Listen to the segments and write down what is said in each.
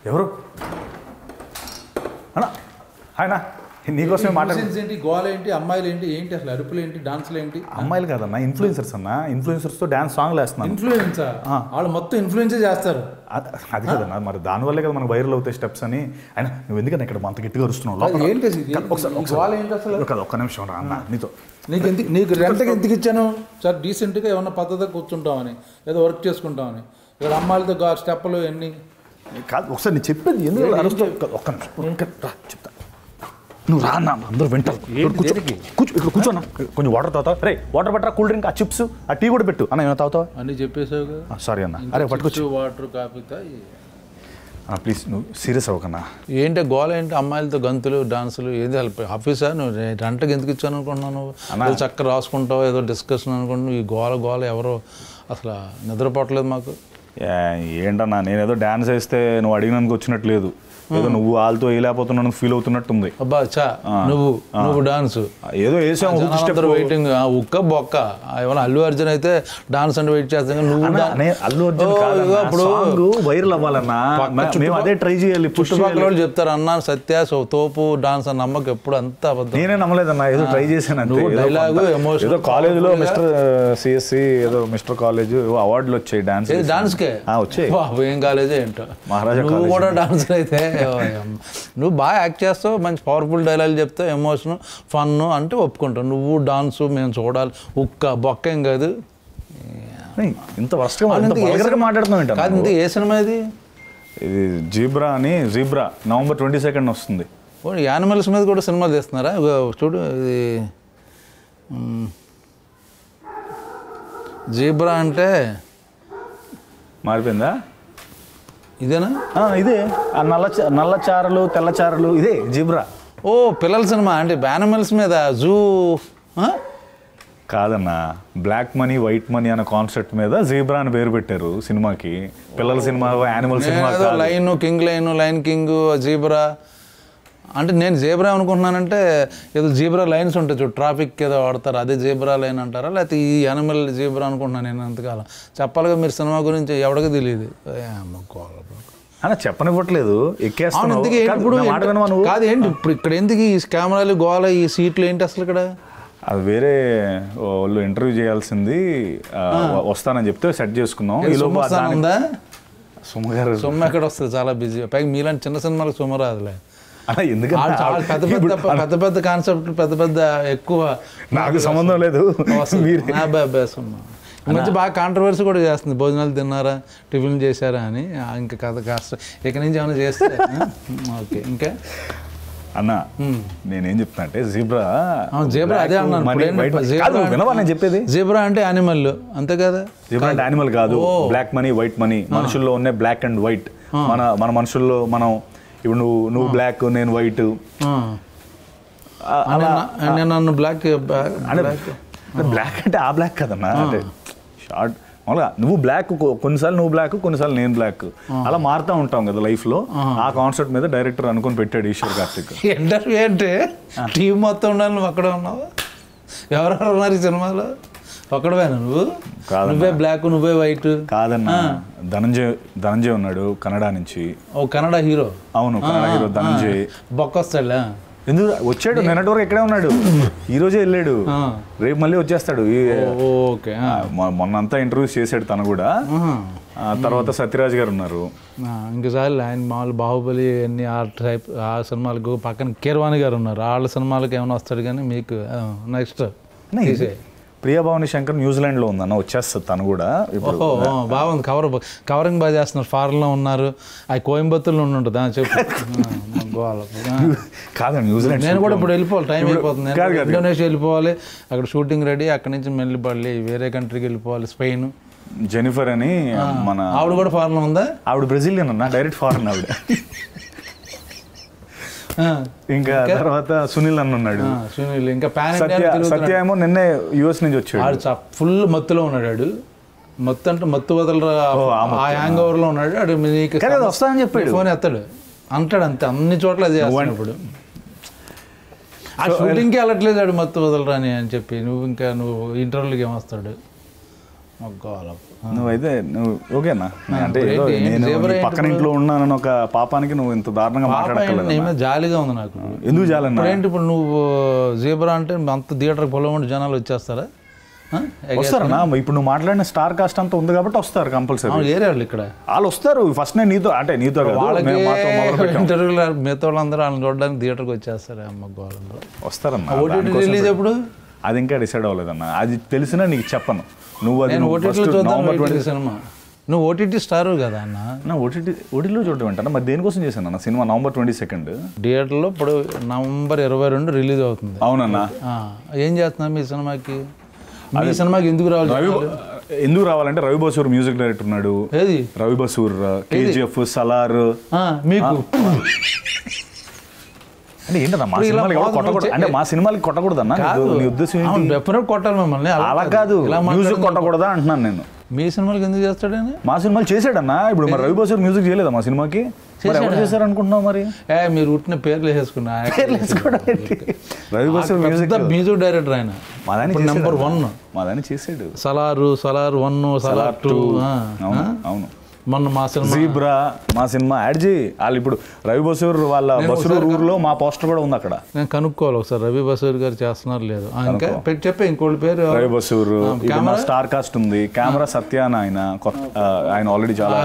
ఎవరు అన్నా? ఆయన నీకోసమే ఏంటి, గోల ఏంటి, అమ్మాయిలు ఏంటి, ఏంటి అసలు అరుపులు ఏంటి, డాన్సులు ఏంటి? అమ్మాయిలు కాదన్నా, ఇన్ఫ్లుయెన్సర్స్ అన్న. ఇన్ఫ్లుయెన్సర్స్తో డాన్స్ సాంగ్లు వేస్తున్నాను. ఇన్ఫ్లుయెన్సర్ వాళ్ళు మొత్తం ఇన్ఫ్లుయెన్సే చేస్తారు. అది కదన్నా, మరి దానివల్లే కదా మనకు వైరల్ అవుతాయి స్టెప్స్ అని. ఆయన నువ్వు ఎందుకన్నా ఇక్కడ అంత గట్టిగా అరుస్తున్నావు? ఒక్క నిమిషం రా అన్న, నీతో నీకు రెంట్కి ఎందుకు ఇచ్చాను సార్? డీసెంట్గా ఏమన్నా పద్ధతిగా కూర్చుంటామని, ఏదో వర్క్ చేసుకుంటామని. ఇక్కడ అమ్మాయిలతో స్టెప్పులు ఎన్ని కాదు. ఒకసారి నేను చెప్పేది ఎందుకు అరుస్తావు? ఒక్క నిమిషం చెప్తా. నువ్వు రా అన్న, అందరూ వింటారు. ఇక్కడ కూర్చోన్నా, కొంచెం వాటర్ తాగుతావు? రే వాటర్ పెట్టరా, కూల్ డ్రింక్, ఆ చిప్స్, ఆ టీ కూడా పెట్టు అన్న. ఏమైనా తాగుతావా? అన్నీ చెప్పేసావు కదా. సారీ అన్న. అరే పట్టుకొచ్చు, వాటర్ కాఫీ తాయి ప్లీజ్. నువ్వు సీరియస్ అవ్వకన్నా. ఏంటి గోల ఏంటి? అమ్మాయిలతో గంతులు డాన్సులు ఏది హెల్ప్? ఆఫీసా నువ్వు రెంట్కి ఎందుకు ఇచ్చాను అనుకుంటున్నాను? నువ్వు చక్కగా రాసుకుంటావు, ఏదో డిస్కషన్ అనుకుంటున్నావు. ఈ గోల ఎవరో అసలు నిద్రపోవట్లేదు మాకు. ఏంటన్నా, నేనేదో డాన్స్ వేస్తే నువ్వు అడిగినందుకు వచ్చినట్లేదు. ఏదో నువ్వు వాళ్ళతో వేయలేకపోతున్నాను ఫీల్ అవుతున్నట్టుంది. అబ్బా చా, నువ్వు డాన్స్ ఏదో వేసావు, వెయిటింగ్ ఉక్క బొక్క. ఏమన్నా అల్లు అర్జున్ అయితే డాన్స్ అంటే వెయిట్ చేస్తాను. నువ్వు అల్లు అర్జున్ అప్పుడు వైరల్ అవ్వాలన్నా, అదే ట్రై చేయాలి. చుట్టుపక్కల వాళ్ళు చెప్తారు అన్నా సత్య తోపు డాన్స్ అని నమ్మకం ఎప్పుడు అంతా అబద్ధం. నేనే నమ్మలేదన్నా, ఏదో ట్రై చేశాను. నువ్వు డైలాగు ఎమోషన్. ఏదో కాలేజీలో మిస్టర్ సిఎస్సి ఏదో మిస్టర్ కాలేజ్ అవార్డులు వచ్చాయి డాన్స్కే వచ్చాయి. ఏం కాలేజీ ఏంటో మహారాజా. నువ్వు కూడా డాన్స్ అయితే నువ్వు బాగా యాక్ట్ చేస్తావు, మంచి పవర్ఫుల్ డైలాగులు చెప్తావు, ఎమోషన్ ఫన్ అంటే ఒప్పుకుంటావు. నువ్వు డాన్సు మేము చూడాలి, ఉక్క బొక్క ఏం కాదు. ఇంత వర్స్ట్గా మాట్లాడుతున్నావు ఏంటి? కాదు, ఇంత ఏ సినిమా ఇది? ఇది జీబ్రా అని. జీబ్రా November 22 వస్తుంది. యానిమల్స్ మీద కూడా సినిమాలు తీస్తున్నారా? చూడు, ఇది జీబ్రా అంటే మారిపోయిందా? ఇదేనా? ఇదే నల్ల చారలు తెల్ల చారలు, ఇదే జీబ్రా. ఓ పిల్లల సినిమా అంటే యానిమల్స్ మీద జూ కాదన్నా, బ్లాక్ మనీ వైట్ మనీ అనే కాన్సెప్ట్ మీద జీబ్రా అని పేరు పెట్టారు సినిమాకి. పిల్లల cinema, animal cinema. Line king, line king, zebra అంటే నేను జీబ్రా అనుకుంటున్నానంటే ఏదో జీబ్రా లైన్స్ ఉంటాయి చూడు, ట్రాఫిక్ ఏదో వాడతారు, అదే జీబ్రా లైన్ అంటారా? లేకపోతే ఈ యానిమల్ జీబ్రా అనుకుంటున్నాను నేను అంతకాలం. చెప్పాలిగా మీరు సినిమా గురించి, ఎవరికి తెలియదు అన్న. చెప్పనివ్వట్లేదు, ఎక్కేస్తాను. కాదు ఏంటి ఇప్పుడు ఇక్కడ ఎందుకు ఈ కెమెరాలు గోల, ఈ సీట్లు ఏంటి అసలు ఇక్కడ? అది వేరే వాళ్ళు ఇంటర్వ్యూ చేయాల్సింది, వస్తానని చెప్తే సెట్ చేసుకున్నాం. ఉందా సుమ గారు? సుమ ఎక్కడ వస్తుంది, చాలా బిజీ. పైగా మీలాంటి చిన్న సినిమాలకు సుమ రాదులే. ఎందుకంటే పెద్ద పెద్ద కాన్సెప్ట్, పెద్ద ఎక్కువ నాకు సంబంధం లేదు. ఈ మధ్య బాగా కాంట్రవర్సీ కూడా చేస్తుంది. భోజనాలు తిన్నారా, టిఫిన్ చేశారా అని. ఇంకా కథ కాస్త ఇక నుంచి ఏమైనా చేస్తే ఓకే. ఇంకా అన్న నేనేం చెప్తున్నా అంటే జీబ్రా అదే అన్నాను. నేను చెప్పేది జీబ్రా అంటే యానిమల్ అంతే కదా. జీబ్రా అంటే యానిమల్ కాదు, బ్లాక్ మనీ వైట్ మనీ. మనుషుల్లో ఉన్న బ్లాక్ అండ్ వైట్. మన మనుషుల్లో మనం ఇప్పుడు నువ్వు బ్లాక్, నేను వైట్. నేను నన్ను బ్లాక్ బ్లాక్ అంటే ఆ బ్లాక్ కదన్నా, అంటే షార్ట్ మామూలుగా నువ్వు బ్లాక్, కొన్నిసార్లు నువ్వు బ్లాక్, కొన్నిసార్లు నేను బ్లాక్, అలా మారుతూ ఉంటాం కదా లైఫ్లో. ఆ కాన్సెప్ట్ మీద డైరెక్టర్ అనుకుని పెట్టాడు ఈశ్వర్ కార్తిక్. ఇంటర్వ్యూ అంటే టీం మొత్తం ఉండాలి, నువ్వు అక్కడే ఉన్నావు. ఎవరెవరు ఉన్నారు ఈ సినిమాలో? ఒక్కడవేనా నువ్వు? నువ్వే బ్లాక్, నువ్వే వైట్? కాదన్నా, ధనంజయ్ ఉన్నాడు కన్నడ నుంచి. ఓ కన్నడ హీరో? అవును, కన్నడ హీరో ధనంజయ్. బొక్కొస్తాడా? ఎందుకు వచ్చాడు? నిన్నటి వరకు ఎక్కడే ఉన్నాడు, ఈ రోజే వెళ్ళాడు, రేపు మళ్ళీ వచ్చేస్తాడు. మొన్నంతా ఇంటర్వ్యూస్ చేశాడు తను కూడా. తర్వాత సత్యరాజ్ గారు ఉన్నారు. ఇంకోసారి ఆయన మామూలు బాహుబలి అన్ని ఆ సినిమాలకు పక్కన కీరవాణి గారు ఉన్నారు. వాళ్ళ సినిమాలకు ఏమైనా వస్తాడు కానీ మీకు నెక్స్ట్ ప్రియభావని శంకర్ న్యూజిలాండ్లో ఉందన్న, వచ్చేస్తుంది తను కూడా. బాగుంది, కవరింగ్ బాగా చేస్తున్నారు. ఫారెన్లో ఉన్నారు, అది కోయంబత్తూరులో ఉంటుంది. చెప్పు. కాదు న్యూజిలాండ్, నేను కూడా ఇప్పుడు వెళ్ళిపోవాలి, టైం అయిపోతుంది. ఇండోనేషియా వెళ్ళిపోవాలి, అక్కడ షూటింగ్ రెడీ. అక్కడి నుంచి మళ్ళీ వేరే కంట్రీకి వెళ్ళిపోవాలి, స్పెయిన్. జెనిఫర్ అని మన ఆవిడ కూడా ఫారెన్లో ఉందా? ఆవిడ బ్రెజిలియన్ అన్న, డైరెక్ట్ ఫారెన్ ఆవిడ. ఇంకా తర్వాత సునీల్ అన్న ఉన్నాడు. సునీల్ ఇంకా సత్య ఏమో నిన్నే యుఎస్ నుంచి వచ్చాడు. ఫుల్ మత్తులో ఉన్నాడు. మత్తు అంటే మత్తు వదలరా, ఆ హ్యాంగ్ ఓవర్ లో ఉన్నాడు. అటు వస్తానని చెప్పాడు, ఫోన్ ఎత్తాడు అంటాడు అంతే. అన్ని చోట్ల అది చేస్తున్నప్పుడు ఆ షూటింగ్కి వెళ్ళట్లేదు ఆడు, మత్తు వదలరా అని చెప్పి. నువ్వు ఇంటర్వ్యూలకి ఏమొస్తాడు? నువ్వైతే నువ్వు ఓకేనా అంటే ఏదో నేను నీ పక్కన ఇంట్లో ఉన్నానని ఒక పాపానికి నువ్వు ఇంత దారుణంగా మాట్లాడక్కర్లేదు. జాలిగా ఉంది నాకు. ఎందుకు జాలన్నా? ఏంటి ఇప్పుడు నువ్వు జీబ్రా అంటే అంత థియేటర్కి పొలం జనాలు వచ్చేస్తారా? వస్తారన్నా? ఇప్పుడు నువ్వు మాట్లాడిన స్టార్ కాస్ట్ అంతా ఉంది కాబట్టి వస్తారు కంపల్సరీ. ఏరే వాళ్ళు ఇక్కడ వాళ్ళు వస్తారు. ఫస్ట్ నేను నీతో అంటే నీతో ఇంటర్వ్యూలో మిగతా వాళ్ళందరూ వాళ్ళని చూడడానికి థియేటర్కి వచ్చేస్తారు. అమ్మ గోళంలో వస్తారన్నా. ఓటీటీ రిలీజ్ ఎప్పుడు? అది ఇంకా డిసైడ్ అవ్వలేదన్నా. అది తెలిసినా నీకు చెప్పను. నువ్వు అది ఓటీటీలో చూద్దాం సినిమా. నువ్వు ఓటీటీ స్టార్ కదా అన్న. ఓటీటీలో చూడటం ఏంటన్నా? మరి దేనికోసం చేశాను అన్న సినిమా? November 22 థియేటర్లో ఇప్పుడు November 22 రిలీజ్ అవుతుంది. అవునన్నా. ఏం చేస్తున్నా మీ సినిమాకి? మీ సినిమాకి ఎందుకు రావాలి? ఎందుకు రావాలంటే రవి బసూర్ మ్యూజిక్ డైరెక్టర్ ఉన్నాడు. ఏది రవి బసూర్? KGF, సలార్. మీకు అంటే ఏంటన్నా మా సినిమాలకి కొట్టకూడదు అంటే మా సినిమాలకి కొట్టకూడదన్నా? నీ ఉద్దేశం ఏంటి? డెఫినెట్ కొట్టాలి మిమ్మల్ని. అలా కాదు, మ్యూజిక్ కొట్టకూడదా అంటున్నాను నేను. మీ సినిమాలకి ఎందుకు చేస్తాడని? మా సినిమాలు చేసాడన్నా. ఇప్పుడు మరి రవి బసూర్ మ్యూజిక్ చేయలేదా మా సినిమాకి? ఎవరు చేశారు అనుకుంటున్నావు మరి? మీరు ఉట్టిన పేర్లు వేసుకున్నా. రవి బసూర్ మ్యూజిక్ డైరెక్టర్ ఆయన. నెంబర్ 1 మాదాన్ని చేసాడు. సలార్ 1, సలార్ 2. అవును. మొన్న మా సినిమా జీబ్రా మా సినిమా యాడ్ చేయి. వాళ్ళు ఇప్పుడు రవి బసూర్ వాళ్ళ బసూర్ ఊర్లో మా పోస్టర్ కూడా ఉంది అక్కడ. నేను కనుక్కోవాలి ఒకసారి రవి బసూర్ గారు చేస్తున్నారు లేదు. ఇంకా చెప్పే ఇంకోటి పేరు రవి బసూర్. స్టార్ కాస్ట్ ఉంది. కెమెరా సత్యాన ఆయన ఆల్రెడీ చాలా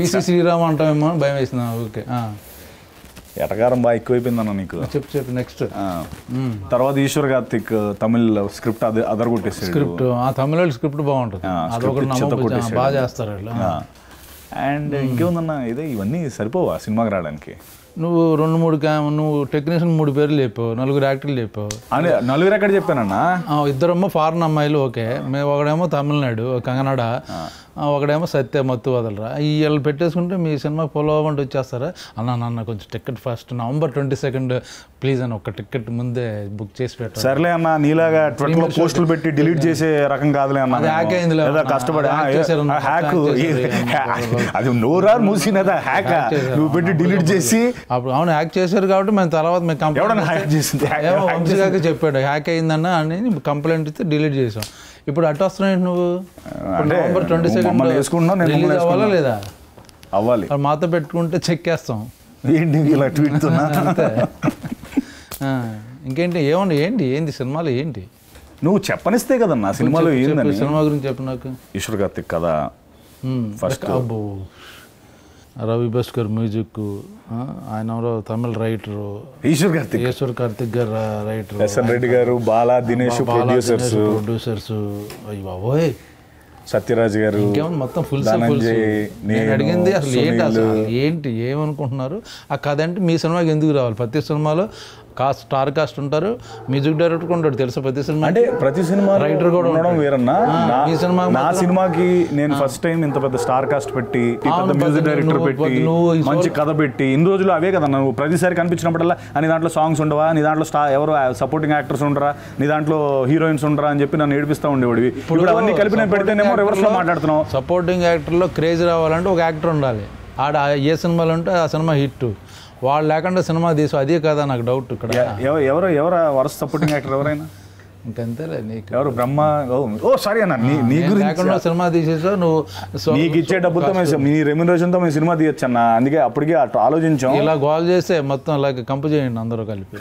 PC శ్రీరామ్ అంటామేమో అని భయం వేసింది. ఓకే ఎటకారం బాగా ఎక్కువైపోయిందన్న నీకు. చెప్పు నెక్స్ట్. తర్వాత ఈశ్వర్ కార్తిక్ తమిళ్ స్క్రిప్ట్ అదరగొట్టేసాడు. స్క్రిప్ట్ తమిళ స్క్రిప్ట్ బాగుంటుంది. బాగా చేస్తారు వాళ్ళు. అండ్ ఇంకేముందన్న ఇదే ఇవన్నీ సరిపోవా సినిమాకి రావడానికి? నువ్వు 2-3 నువ్వు టెక్నీషియన్ 3 పేర్లు చెప్పావు, 4 యాక్టర్లు చెప్పావు. అని 4 ఎక్కడ చెప్పానన్నా? 2 ఫారెన్ అమ్మాయిలు. ఓకే, మేము ఒకడేమో తమిళనాడు కన్నడ, ఒకడేమో సత్య మత్తు వదలరా. వీళ్ళు పెట్టేసుకుంటే మీ సినిమా పొలవంటి వచ్చేస్తారా? అన్న కొంచెం టికెట్ ఫస్ట్ November 22 ప్లీజ్ అని ఒక టికెట్ ముందే బుక్ చేసి పెట్టారు. సర్లే అన్న, నీలాగా ట్విట్టర్లో పోస్టులు పెట్టి డిలీట్ చేసే రకం కాదులే అన్న. హ్యాక్ అయింది కష్టపడి హ్యాక్ అది నోరా మూసినదా హ్యాక్ నువ్వు పెట్టి డిలీట్ చేసి. అప్పుడు అవును హ్యాక్ చేశారు కాబట్టి మేము తర్వాత ఎవడన్నా హ్యాక్ చేసింది? వంశీగారికి చెప్పాడు హ్యాక్ అయిందన్న అని కంప్లైంట్ ఇస్తే డిలీట్ చేసాం. ఇప్పుడు అటు వస్తున్నాయి నువ్వు. November 22 రిలీజ్ అవ్వాలా లేదా? అవ్వాలి. మాతో పెట్టుకుంటే చెక్ వేస్తాం. ఏంటి ఇలా ట్వీట్? ఇంకేంటి ఏంటి సినిమాలు ఏంటి? నువ్వు చెప్పనిస్తే కదన్నా సినిమాలో ఏందని. సినిమా గురించి చెప్పు నాకు. ఈశ్వర్ కార్తిక్ కదా ఫస్ట్. అబ్బో రవి బస్కర్ మ్యూజిక్. ఆయన తమిళ రైటరు ఈశ్వర్ కార్తిక్ గారు రైటర్. SN రెడ్డి గారు, బాలా దినేష్ ప్రొడ్యూసర్స్. అయ్యి బాబోయ్ సత్యరాజ్ గారు. ఇంకేమన్నా మొత్తం ఫుల్. నేను అడిగింది అసలు ఏంటి ఏమనుకుంటున్నారు? ఆ కథ అంటే మీ సినిమాకి ఎందుకు రావాలి? ప్రతి సినిమాలో స్టార్ కాస్ట్ ఉంటారు, మ్యూజిక్ డైరెక్టర్ ఉంటాడు తెలుసా ప్రతి సినిమా. అంటే ప్రతి సినిమా రైటర్ కూడా ఉండడం వేరన్నా. నా సినిమాకి నేను ఫస్ట్ టైం ఇంత పెద్ద స్టార్ కాస్ట్ పెట్టి, పెద్ద మ్యూజిక్ డైరెక్టర్ పెట్టి, మంచి కథ పెట్టి, ఇన్ని రోజులు అవే కదా నువ్వు ప్రతిసారి కనిపించినప్పుడల్లా నీ దాంట్లో సాంగ్స్ ఉండవా, నీ దాంట్లో ఎవరు సపోర్టింగ్ యాక్టర్స్ ఉండరా, నీ దాంట్లో హీరోయిన్స్ ఉండరా అని చెప్పి నన్ను ఏడిపిస్తూ ఉండేవాడివి. ఇప్పుడు అవన్నీ కలిపి నేను పెడితేనేమో రివర్స్ లో మాట్లాడుతున్నావు. సపోర్టింగ్ యాక్టర్లో క్రేజ్ రావాలంటే ఒక యాక్టర్ ఉండాలి. ఆడ ఏ సినిమాలు ఉంటే ఆ సినిమా హిట్. వాళ్ళు లేకుండా సినిమా తీసు అదే కదా నాకు డౌట్. ఇక్కడ ఎవరు వరుస సపోర్టింగ్ యాక్టర్ ఎవరైనా? ఇంకంతేలే నీకు ఎవరు బ్రహ్మ. ఓ సారీ అన్న, నీ గురించి సినిమా తీసేసావు నువ్వు. నీకు ఇచ్చే డబ్బులతో మీ రెమ్యునరేషన్తో మేము సినిమా తీయచ్చు అన్న. అందుకే అప్పటికే ఆలోచించాం. ఇలా గోల్ చేస్తే మొత్తం అలాగే కంపు చేయండి అందరూ కలిపి.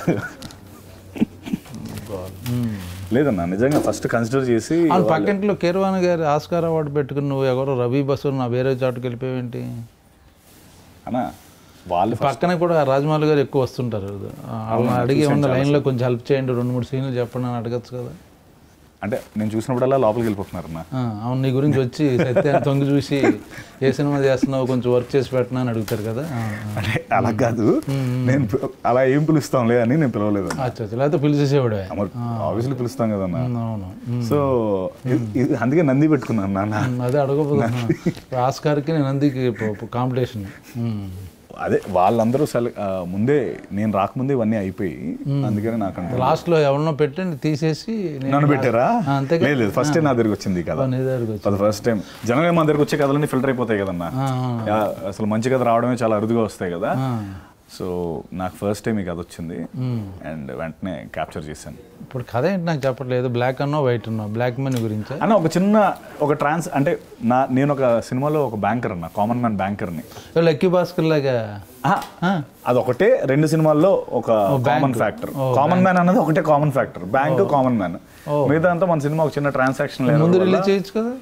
లేదన్నా నిజంగా ఫస్ట్ కన్సిడర్ చేసి. పక్కింట్లో కీరవాణి గారు ఆస్కార్ అవార్డు పెట్టుకుని నువ్వు ఎవరో రవి బసూర్ నా వేరే చాటుకు వెళ్ళిపోయావేంటి అన్నా? వాళ్ళు పక్కన కూడా రాజమౌళి గారు ఎక్కువ వస్తుంటారు. వాళ్ళని అడిగి ఏమన్నా లైన్లో కొంచెం హెల్ప్ చేయండి, 2-3 సీన్లు చెప్పండి అని అడగచ్చు కదా. అంటే నేను చూసినప్పుడల్లా లోపలికి వెళ్ళిపోతున్నారు. అవును, నీ గురించి వచ్చి సత్యాన్ని తొంగి చూసి ఏ సినిమా చేస్తున్నావు కొంచెం వర్క్ చేసి పెట్టినా అని అడుగుతారు కదా. అంటే అలా కాదు, నేను అలా ఏం పిలుస్తాంలే అని నేను పిలవలేదు. లేకపోతే పిలిచేసేవాడు. ఆబ్వియస్లీ పిలుస్తాం కదన్నా. అవును. సో అందుకే నంది పెట్టుకున్నాను నాన్న. అదే అడగపోతున్నా. ఆస్కార్కి నేను నందికి కాంపిటీషన్. అదే వాళ్ళందరూ ముందే నేను రాకముందే ఇవన్నీ అయిపోయి, అందుకని నాకు లాస్ట్లో ఎవరినో పెట్టి తీసేసి నన్ను పెట్టారా? అంతే లేదు, ఫస్ట్ టైం నా దగ్గరికి వచ్చింది కదా. ఫస్ట్ టైం జనరల్గా మా దగ్గరికి వచ్చే కథలన్నీ ఫిల్టర్ అయిపోతాయి కదన్నా. అసలు మంచి కథ రావడమే చాలా అరుదుగా వస్తాయి కదా. సో నాకు ఫస్ట్ టైం ఈ కథ వచ్చింది అండ్ వెంటనే క్యాప్చర్ చేశాను. ఇప్పుడు కథ ఏంటి నాకు చెప్పట్లేదు. బ్లాక్ అన్నో వైట్ అన్నో, బ్లాక్ మనీ గురించి అన్న ఒక చిన్న ఒక అంటే నేను ఒక సినిమాలో ఒక బ్యాంకర్ అన్న, కామన్ మ్యాన్ బ్యాంకర్ని. లక్కీ భాస్కర్ లాగా అదొకటే 2 సినిమాల్లో ఒక కామన్ ఫ్యాక్టర్. కామన్ మ్యాన్ అన్నది ఒకటే common factor, bank common man. మిగతా అంతా మన సినిమా ఒక చిన్న ట్రాన్సాక్షన్ ముందు రిలీజ్ చేయొచ్చు కదా.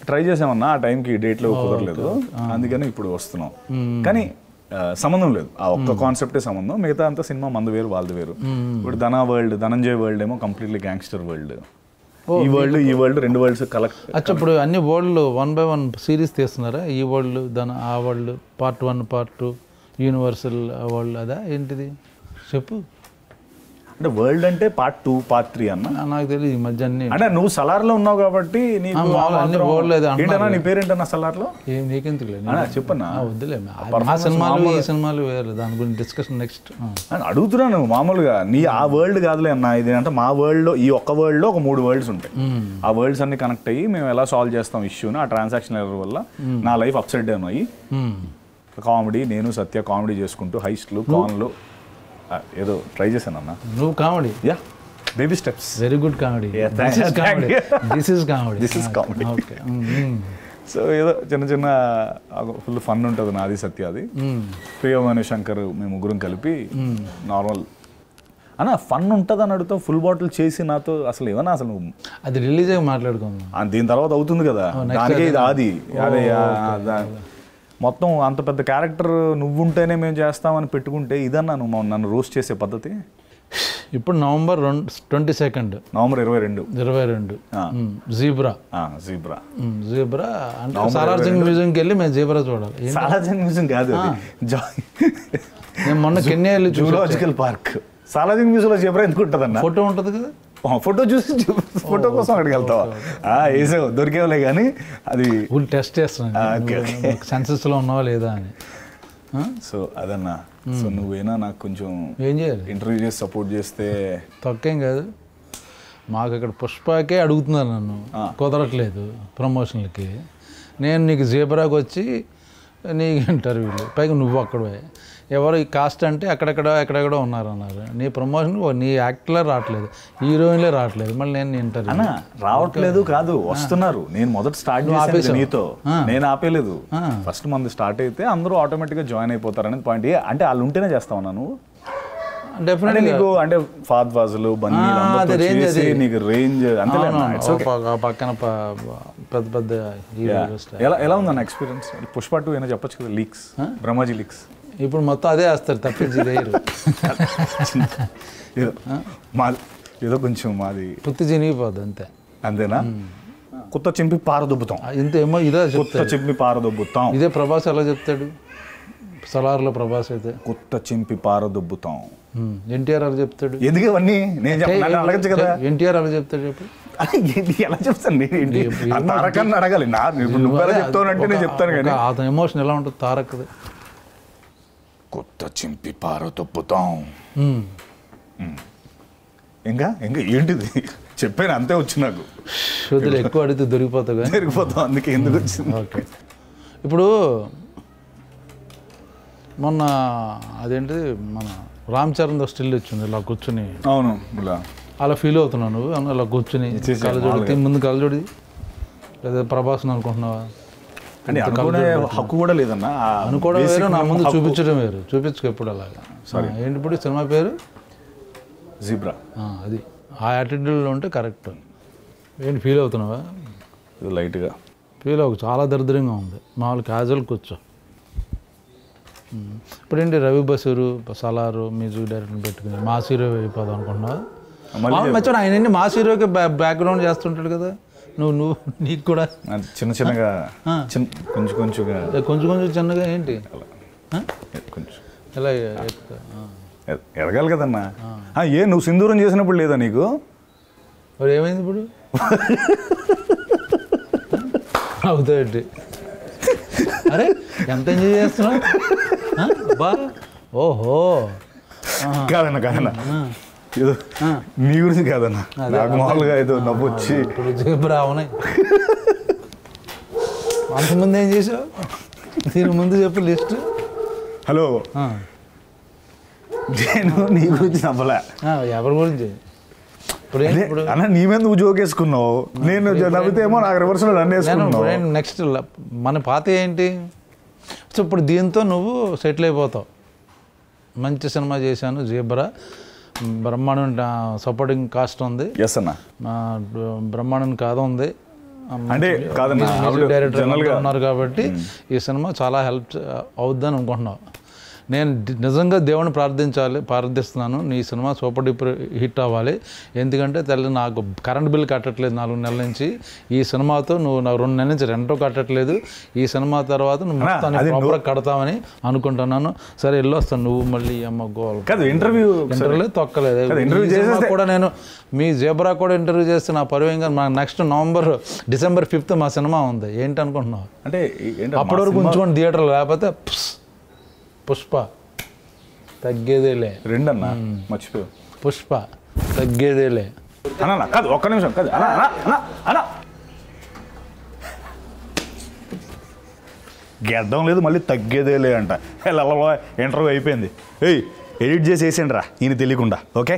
ట్రై చేసామన్నా, ఆ టైంకి డేట్లో కుదరలేదు, అందుకని ఇప్పుడు వస్తున్నాం. కానీ సంబంధం లేదు, ఆ ఒక్క కాన్సెప్టే సంబంధం. మిగతా అంతా సినిమా మంది వేరు వాళ్ళది వేరు. ఇప్పుడు ధనంజయ్ వరల్డ్ ఏమో కంప్లీట్లీ గ్యాంగ్స్టర్ వరల్డ్. ఈ వరల్డ్ 2 వరల్డ్స్ కలెక్ట్. ఇప్పుడు అన్ని వరల్డ్ 1 by 1 సిరీస్ తీస్తున్నారా? ఈ వరల్డ్ ఆ world part 1 part 2 universal world అదా ఏంటిది చెప్పు. అంటే వరల్డ్ అంటే పార్ట్ 2 పార్ట్ 3 అన్న నాకు తెలియదు. ఈ మధ్య అన్ని అంటే నువ్వు సలార్లో ఉన్నావు కాబట్టి నీకు అన్ని వరల్డ్ ఏంటన్నా నీ పేరేంటన్నా సలార్లో? నీకెందుకు చెప్పన్నా, వద్దులే. ఆ సినిమాలు ఈ సినిమాలు వేరు, దాని గురించి డిస్కషన్ నెక్స్ట్. అడుగుతున్నాను మామూలుగా. నీ ఆ వరల్డ్ కాదులే అన్న, ఇది అంటే మా వరల్డ్లో ఈ ఒక్క వరల్డ్లో ఒక 3 వరల్డ్స్ ఉంటాయి. ఆ వరల్డ్స్ అన్ని కనెక్ట్ అయ్యి మేము ఎలా సాల్వ్ చేస్తాం ఇష్యూని. ఆ ట్రాన్సాక్షన్ ఎర్రర్ వల్ల నా లైఫ్ అప్సైడ్ డౌన్ అయ్యి కామెడీ, నేను సత్య కామెడీ చేసుకుంటూ హైస్ట్లు కాన్లు ఏదో ట్రై చేశాను అన్న. నువ్వు comedy? Yeah, baby steps. Very good comedy. This is comedy. Okay. So ఏదో చిన్న ఫుల్ ఫన్ ఉంటుంది నాది సత్యాది. ప్రియమణి శంకర్ మేము ముగ్గురం కలిపి నార్మల్ అన్న ఫన్ ఉంటుంది అని అడుగుతావు. ఫుల్ బాటిల్ చేసి నాతో అసలు ఏమన్నా అసలు అది రిలీజ్ అయ్యి మాట్లాడుకుందాం. దీని తర్వాత అవుతుంది కదా, దానికే ఇది ఆది. అదే మొత్తం అంత పెద్ద క్యారెక్టర్ నువ్వుంటేనే మేము చేస్తామని పెట్టుకుంటే ఇదన్నా నువ్వు నన్ను రోస్ట్ చేసే పద్ధతి. ఇప్పుడు నవంబర్ 22 నవంబర్ 22 జీబ్రా అంటే సాలార్జంగ్ మ్యూజియంకి వెళ్ళి మేము జీబ్రా చూడాలి. సాలార్జంగ్ మ్యూజియం కాదు, నేను మొన్న కెన్యా వెళ్ళి జూలాజికల్ పార్క్. సాలార్జంగ్ మ్యూజియంలో జీబ్రా ఎందుకు ఉంటుంది అన్న? ఫోటో ఉంటుంది కదా, ఫోటో చూసి ఫోటో కోసం అక్కడికి వెళ్తావా? వేసావు దొరికేవలే కానీ అది టెస్ట్ చేస్తున్నాను సెన్సెస్లో ఉన్నావా లేదా అని. సో అదన్నా. సో నువ్వేనా నాకు కొంచెం ఏం చేయాలి, ఇంటర్వ్యూ చేసి సపోర్ట్ చేస్తే తక్కువేం కాదు. మాకు ఇక్కడ పుష్పకే అడుగుతున్నారు నన్ను, కుదరట్లేదు ప్రమోషన్లకి. నేను నీకు జీబ్రాకి వచ్చి నీకు ఇంటర్వ్యూలు, పైగా నువ్వు అక్కడే ఎవరు ఈ కాస్ట్ అంటే ఎక్కడెక్కడో ఉన్నారన్నారు. నీ ప్రమోషన్ నీ యాక్టర్లే రావట్లేదు, హీరోయిన్లే రావట్లేదు, మళ్ళీ నేను ఇంటర్వ్యూ అన్నా రావట్లేదు కాదు, వస్తున్నారు. నేను మొదట స్టార్ట్ చేసాను నీతో, నేను ఆపేలేదు. ఫస్ట్ మంది స్టార్ట్ అయితే అందరూ ఆటోమేటిక్గా జాయిన్ అయిపోతారు అనేది పాయింట్. అంటే వాళ్ళు ఉంటేనే చేస్తావు నువ్వు డెఫినెట్లీ. నీకు అంటే ఫాద్ వాజులు బన్నీ నీకు రేంజ్ అంతే. పక్కన పెద్ద పెద్ద ఎలా ఉందన్న ఎక్స్పీరియన్స్? పుష్ప 2 అయినా చెప్పొచ్చు కదా, లీక్స్, బ్రహ్మాజీ లీక్స్. ఇప్పుడు మొత్తం అదే వేస్తారు తప్పించి ఏదో కొంచెం మాది పుత్తి చినిగిపోద్ది అంతే. అంతేనా? కొత్త చింపి పారదొబ్బుతాం ఇంతేమో. ఇదే కొత్త చింపి పారదొబ్బుతాం. ఇదే ప్రభాస్ ఎలా చెప్తాడు సలార్లో? ప్రభాస్ అయితే కొత్త చింపి పారదొబ్బుతాం. ఎన్టీఆర్ అలా చెప్తాడు. ఎందుకు ఇవన్నీ నేను అడగచ్చు కదా? ఎన్టీఆర్ అలా చెప్తాడు చెప్పు. ఎలా చెప్తాను? తారకాన్ని అడగాలి. నువ్వు ఎలా చెప్తావు అంటే నేను చెప్తాను కానీ అతని ఎమోషన్ ఎలా ఉంటుంది తారక్ది. కొత్త చింపి పారదొబ్బుతాం. ఇంకా ఏంటిది చెప్పాను, అంతే వచ్చి నాకు. ఎక్కువ అడిగితే దొరికిపోతాం అందుకే ఎందుకు వచ్చింది. ఓకే. ఇప్పుడు మొన్న అదేంటిది మన రామ్ చరణ్ స్టిల్ వచ్చింది, ఇలా కూర్చుని. అవును, ఇలా అలా ఫీల్ అవుతున్నావు నువ్వు? అలా కూర్చుని కళ్ళజోడి ముందు కళ్ళజోడి లేదా ప్రభాస్ అనుకుంటున్నావా? అంటే అనుకునే హక్కు కూడా లేదన్నా. అనుకోవడం వేరు, నా ముందు చూపించడం వేరు. చూపించుకో ఎప్పుడు అలాగా. ఏంటి ఇప్పుడు సినిమా పేరు? జీబ్రా. అది ఆ యాటిట్యూడ్లో ఉంటే కరెక్ట్. ఏంటి ఫీల్ అవుతున్నావా? లైట్గా ఫీల్ అవ్వకు, చాలా దరిద్రంగా ఉంది. మామూలు క్యాజువల్ కూర్చో. ఇప్పుడు ఏంటి రవి బసూరు సలారు మ్యూజిక్ డైరెక్టర్ పెట్టుకుని మాస్ హీరో అయిపోదాం అనుకుంటున్నావా? మర్చిపోయి ఆయన మాస్ హీరోకి బ్యాక్గ్రౌండ్ చేస్తుంటాడు కదా. నువ్వు నీకు కూడా చిన్నగా కొంచెం చిన్నగా ఏంటి కొంచెం ఎలా ఎదగాలి కదన్నా. నువ్వు సింధూరం చేసినప్పుడు లేదా నీకు? మరి ఏమైంది ఇప్పుడు? అవుతాయండి. అరే ఎంత ఎంజాయ్ చేస్తున్నావు బా. ఓహో కాదన్నా ఏదో నీ గురించి కాదన్నా, నాకు మామూలుగా ఏదో నవ్వు వచ్చి. ఇప్పుడు జీబ్రా అవునాయి. అంతకుముందు ఏం చేసావు? దీని ముందు చెప్పు లిస్ట్. హలో నేను నీ గురించి నవ్వలే. ఎవరి గురించి ఇప్పుడు అన్న నీ మీద నువ్వు జోకేసుకున్నావు, నేను నవ్వితేమో నాకు రివర్స్లో నన్ను వేసుకున్నావు. నెక్స్ట్ మన పాత ఏంటి? సో ఇప్పుడు దీంతో నువ్వు సెటిల్ అయిపోతావు. మంచి సినిమా చేశాను జీబ్రా, బ్రహ్మాండం సపోర్టింగ్ కాస్ట్ ఉంది. ఎస్ అన్న, బ్రహ్మాండం కథ ఉంది, అంటే కాదన్న డైరెక్టర్ ఉన్నారు కాబట్టి ఈ సినిమా చాలా హెల్ప్ అవుద్దని అనుకుంటున్నావు. నేను నిజంగా దేవుని ప్రార్థిస్తున్నాను నీ సినిమా సూపర్ డూపర్ హిట్ అవ్వాలి. ఎందుకంటే తల్లి నాకు కరెంట్ బిల్ కట్టట్లేదు 4 నెలల నుంచి. ఈ సినిమాతో నువ్వు నాకు 2 నెలల నుంచి రెంటో కట్టట్లేదు. ఈ సినిమా తర్వాత నువ్వు మొత్తాన్ని ప్రాపర్గా కడతామని అనుకుంటున్నాను. సరే వెళ్ళొస్తాను, నువ్వు మళ్ళీ అమ్మ గోల్ ఇంటర్వ్యూ తొక్కలేదు కూడా. నేను మీ జీబ్రా కూడా ఇంటర్వ్యూ చేస్తే నా పరువేంగా నెక్స్ట్ డిసెంబర్ 5th మా సినిమా ఉంది. ఏంటి అనుకుంటున్నావు? అంటే అప్పటి వరకు ఉంచుకోండి థియేటర్లో, లేకపోతే పుష్ప తగ్గేదేలే. 2 అన్న మర్చిపోయావు. పుష్ప తగ్గేదేలే. అన్న కాదు, ఒక్క నిమిషం కాదు అన్న, గెద్దం లేదు మళ్ళీ తగ్గేదేలే అంట. ఇంటర్వ్యూ అయిపోయింది. ఎడిట్ చేసి వేసేయండి రా ఈయన తెలియకుండా. ఓకే.